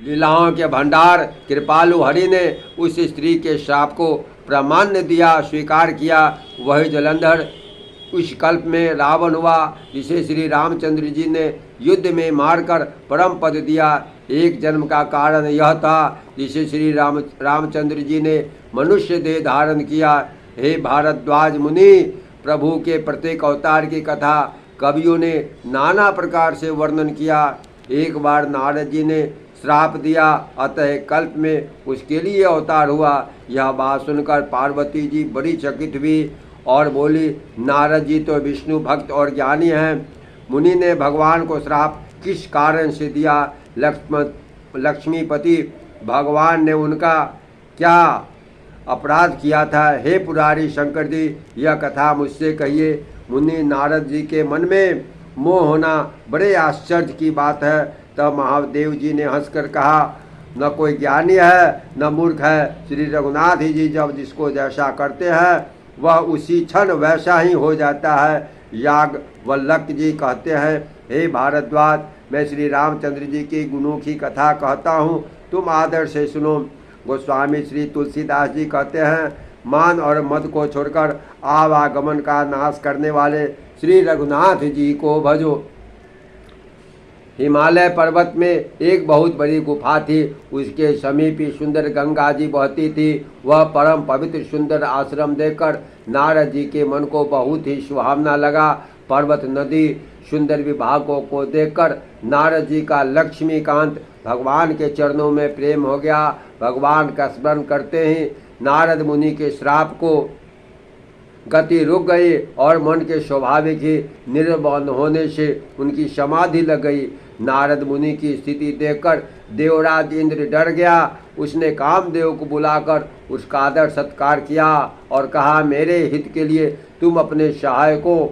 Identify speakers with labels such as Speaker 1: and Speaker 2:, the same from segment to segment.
Speaker 1: लीलाओं के भंडार कृपालु हरि ने उस स्त्री के श्राप को प्रामाण्य दिया, स्वीकार किया। वही जलंधर उस कल्प में रावण हुआ, जिसे श्री रामचंद्र जी ने युद्ध में मारकर परम पद दिया। एक जन्म का कारण यह था जिसे श्री रामचंद्र जी ने मनुष्य देह धारण किया। हे भारद्वाज मुनि, प्रभु के प्रत्येक अवतार की कथा कवियों ने नाना प्रकार से वर्णन किया। एक बार नारद जी ने श्राप दिया, अतः कल्प में उसके लिए अवतार हुआ। यह बात सुनकर पार्वती जी बड़ी चकित हुई और बोली, नारद जी तो विष्णु भक्त और ज्ञानी हैं, मुनि ने भगवान को श्राप किस कारण से दिया? लक्ष्मीपति भगवान ने उनका क्या अपराध किया था? हे पुरारी शंकर जी, यह कथा मुझसे कहिए। मुनि नारद जी के मन में मोह होना बड़े आश्चर्य की बात है। तब महादेव जी ने हंसकर कहा, न कोई ज्ञानी है न मूर्ख है। श्री रघुनाथ जी जब जिसको जैसा करते हैं वह उसी क्षण वैसा ही हो जाता है। याज्ञवल्क्य जी कहते हैं, हे भारद्वाज, मैं श्री रामचंद्र जी की गुणों की कथा कहता हूँ, तुम आदर से सुनो। गोस्वामी श्री तुलसीदास जी कहते हैं, मान और मद को छोड़कर आवागमन का नाश करने वाले श्री रघुनाथ जी को भजो। हिमालय पर्वत में एक बहुत बड़ी गुफा थी। उसके समीप ही सुंदर गंगा जी बहती थी। वह परम पवित्र सुंदर आश्रम देखकर नारद जी के मन को बहुत ही सुहावना लगा। पर्वत नदी सुंदर विभागों को देखकर नारद जी का लक्ष्मीकांत भगवान के चरणों में प्रेम हो गया। भगवान का स्मरण करते ही नारद मुनि के श्राप को गति रुक गई और मन के स्वाभाविक ही निर्मल होने से उनकी समाधि लग गई। नारद मुनि की स्थिति देखकर देवराज इंद्र डर गया। उसने कामदेव को बुलाकर उसका आदर सत्कार किया और कहा, मेरे हित के लिए तुम अपने सहायकों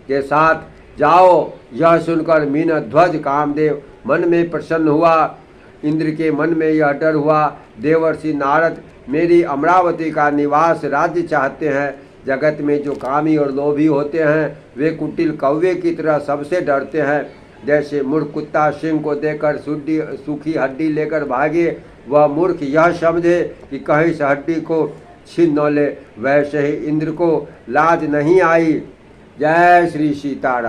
Speaker 1: के साथ जाओ। यह सुनकर मीनध्वज कामदेव मन में प्रसन्न हुआ। इंद्र के मन में यह डर हुआ, देवर्षि नारद मेरी अमरावती का निवास राज्य चाहते हैं। जगत में जो कामी और लोभी होते हैं वे कुटिल कौवे की तरह सबसे डरते हैं। जैसे मूर्ख कुत्ता सिंह को देखकर सूखी हड्डी लेकर भागे, वह मूर्ख यह समझे कि कहीं से हड्डी को छीन न ले, वैसे ही इंद्र को लाज नहीं आई। जय श्री सीताराम।